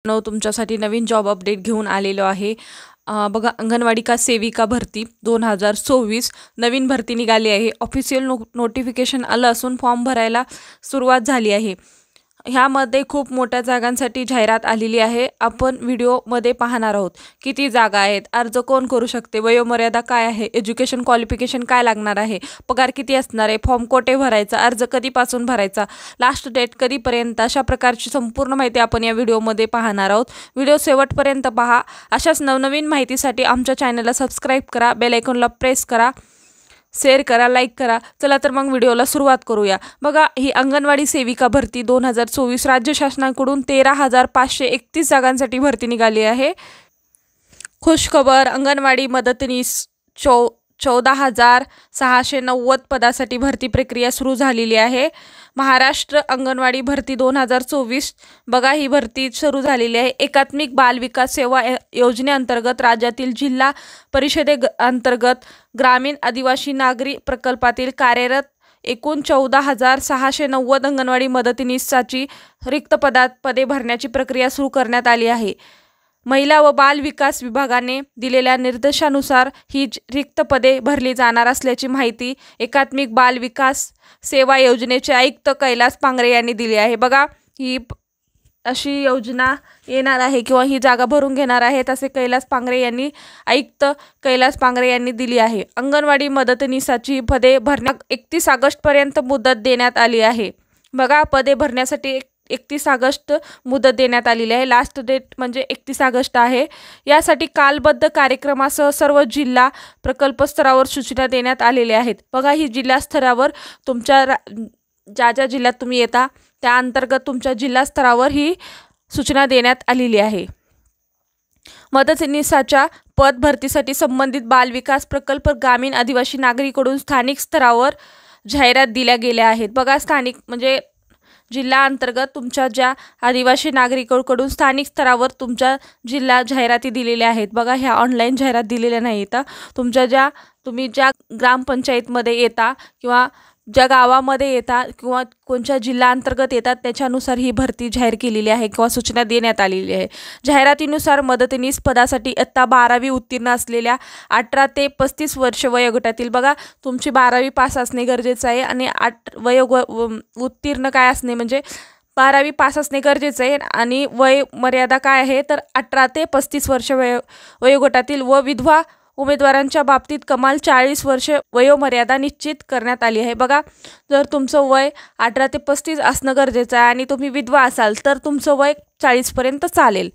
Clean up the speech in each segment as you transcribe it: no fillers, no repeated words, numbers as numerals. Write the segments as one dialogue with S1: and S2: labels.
S1: तुमच्यासाठी नवीन job update घेऊन आलेलो आहे। बघा, अंगणवाडी का सेविका भरती 2024 नवीन भरती निघाली आहे। ऑफिशियल नोटिफिकेशन आलं असून फॉर्म भरायला सुरुवात झाली आहे। ह्यामध्ये खूप मोठ्या जागांसाठी जाहिरात आलेली आहे। आपण व्हिडिओमध्ये पाहणार आहोत किती जागा आहेत, अर्ज कोण करू शकते, वयोमर्यादा काय आहे, एज्युकेशन क्वालिफिकेशन काय लागणार आहे, पगार किती असणार आहे, फॉर्म कोठे भरायचा, अर्ज कधीपासून भरायचा, लास्ट डेट कधीपर्यंत, अशा प्रकारची संपूर्ण माहिती आपण या व्हिडिओमध्ये पाहणार आहोत। व्हिडिओ शेवटपर्यंत पहा। अशाच नवनवीन माहितीसाठी आमच्या चॅनलला सबस्क्राइब करा, बेल आयकॉनला प्रेस करा, शेअर करा, लाईक करा। चला तर मग व्हिडिओला सुरुवात करूया। बघा, ही अंगणवाडी सेविका भरती 2024 राज्य शासनाकडून 13,531 जागांसाठी भरती निघाली आहे। खुशखबर, अंगणवाडी मदतनीस 14,690 पदासाठी भरती प्रक्रिया सुरू झालेली आहे। महाराष्ट्र अंगणवाडी भरती 2024 बघा, ही भरती सुरू झालेली आहे। एकात्मिक बाल विकास सेवा योजनेअंतर्गत राज्यातील जिल्हा परिषदेअंतर्गत ग्रामीण आदिवासी नागरी प्रकल्पातील कार्यरत एकूण 14,690 अंगणवाडी मदतनीसाची रिक्त पदे भरण्याची प्रक्रिया सुरू करण्यात आली आहे। महिला व बाल विकास विभागाने दिलेल्या निर्देशानुसार ही रिक्त पदे भरली जाणार असल्याची माहिती एकात्मिक बाल विकास सेवा योजनेचे आयुक्त कैलास पांगरे यांनी दिली आहे। बघा, ही अशी योजना येणार आहे किंवा ही जागा भरून घेणार आहेत असे आयुक्त कैलास पांगरे यांनी दिली आहे। अंगणवाडी मदतनीसाची पदे भरण्यास 31 ऑगस्टपर्यंत मुदत देण्यात आली आहे। बघा, पदे भरण्यासाठी 31 ऑगस्ट मुदत देण्यात आलेली आहे। लास्ट डेट म्हणजे 31 ऑगस्ट आहे। यासाठी कालबद्ध कार्यक्रमासह सर्व जिल्हा प्रकल्प स्तरावर सूचना देण्यात आलेल्या आहेत। बघा, ही जिल्हा स्तरावर तुमच्या ज्या जिल्ह्यात तुम्ही येता त्या अंतर्गत तुमच्या जिल्हा स्तरावर ही सूचना देण्यात आलेली आहे। मदतनीसाच्या पद भरतीसाठी संबंधित बाल विकास प्रकल्प ग्रामीण आदिवासी नागरिकांकडून स्थानिक स्तरावर जाहिरात दिल्या गेल्या आहेत। बघा, स्थानिक म्हणजे जिल्हा अंतर्गत तुमच्या ज्या आदिवासी नागरिकांकडून स्थानिक स्तरावर तुमच्या जिल्हा जाहिराती दिलेल्या आहेत। बघा, ह्या ऑनलाईन जाहिरात दिलेल्या नाहीत। तुम्ही ज्या ग्रामपंचायतमध्ये येता किंवा ज्या गावामध्ये येतात किंवा कोणत्या जिल्हा अंतर्गत येतात त्याच्यानुसार ही भरती जाहीर केलेली आहे किंवा सूचना देण्यात आलेली आहे। जाहिरातीनुसार मदतनीस पदासाठी इयत्ता 12वी उत्तीर्ण असलेल्या 18 ते 35 वर्ष वयोगटातील, बघा, तुमची 12वी पास असणे गरजेचं आहे आणि उत्तीर्ण काय असणे म्हणजे 12वी पास असणे गरजेचं आहे आणि वय मर्यादा काय आहे तर 18 ते 35 वर्ष वयोगटातील व विधवा उमेदवारांच्या बाबतीत कमाल 40 वर्ष वयोमर्यादा निश्चित करण्यात आली आहे। बघा, जर तुमचं वय 18 ते 35 असणं गरजेचं आहे आणि तुम्ही विधवा असाल तर तुमचं वय 40 पर्यंत चालेल,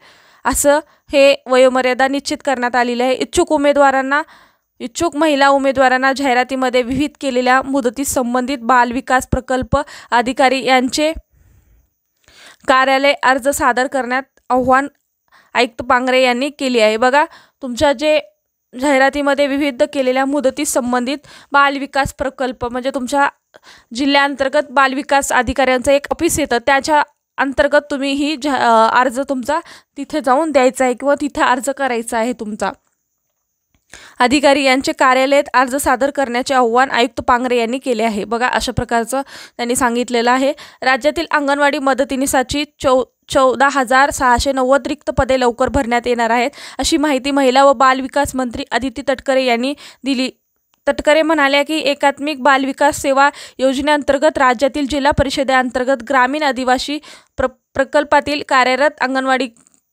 S1: असं हे वयोमर्यादा निश्चित करण्यात आलेली आहे। इच्छुक महिला उमेदवारांना जाहिरातीमध्ये विहित केलेल्या मुदतीस संबंधित बाल विकास प्रकल्प अधिकारी यांचे कार्यालय अर्ज सादर करण्यात आवाहन आयुक्त पांगरे यांनी केली आहे। बघा, तुमच्या जे जाहिरातीमध्ये विविध केलेल्या मुदतीस संबंधित बाल विकास प्रकल्प म्हणजे तुमच्या जिल्ह्याअंतर्गत बाल विकास अधिकाऱ्यांचं एक ऑफिस येतं, त्याच्या अंतर्गत तुम्ही ही अर्ज तुमचा तिथे जाऊन द्यायचा आहे किंवा तिथे अर्ज करायचा आहे तुमचा। अधिकारी यांचे कार्यालयात अर्ज सादर करण्याचे आवाहन आयुक्त पांगरे यांनी केले आहे। बघा, अशा प्रकारचं त्यांनी सांगितलेलं आहे। राज्यातील अंगणवाडी मदतनीसाची 14,690 रिक्त पदे लवकर भरण्यात येणार आहेत अशी माहिती महिला व बाल विकास मंत्री अदिती तटकरे यांनी दिली। तटकरे म्हणाल्या की एकात्मिक बाल विकास सेवा योजनेअंतर्गत राज्यातील जिल्हा परिषदेअंतर्गत ग्रामीण आदिवासी प्रकल्पातील कार्यरत अंगणवाडी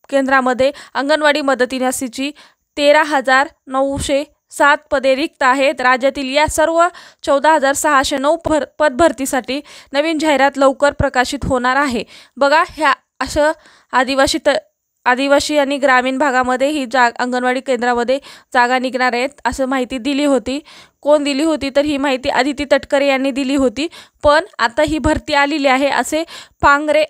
S1: केंद्रामध्ये अंगणवाडी मदतनीसाची 13,907 पदे रिक्त आहेत। राज्यातील या सर्व 14,609 पद भरतीसाठी नवीन जाहिरात लवकर प्रकाशित होणार आहे। बघा, ह्या असं आदिवासी आणि ग्रामीण भागामध्ये ही अंगणवाडी केंद्रामध्ये जागा निघणार आहेत असं माहिती दिली होती। कोण दिली होती तर ही माहिती अदिती तटकरे यांनी दिली होती, पण आता ही भरती आलेली आहे असे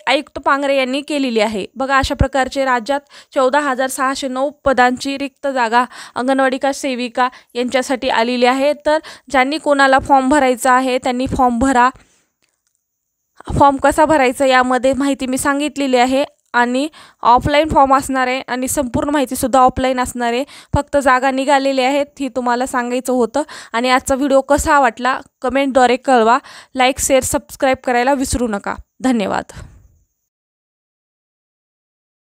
S1: आयुक्त पांगरे यांनी केलेली आहे। बघा, अशा प्रकारचे राज्यात 14,609 पदांची रिक्त जागा अंगणवाडी का सेविका यांच्यासाठी आलेली आहे। तर ज्यांनी कोणाला फॉर्म भरायचा आहे त्यांनी फॉर्म भरा। फॉर्म कसा भरायचा यामध्ये माहिती मी सांगितलेली आहे आणि ऑफलाईन फॉर्म असणार आहे आणि संपूर्ण माहिती सुद्धा ऑफलाईन असणार आहे। फक्त जागा निघालेल्या आहेत ही तुम्हाला सांगायचं होतं। आणि आजचा व्हिडिओ कसा वाटला कमेंटद्वारे कळवा। लाईक शेअर सबस्क्राईब करायला विसरू नका। धन्यवाद।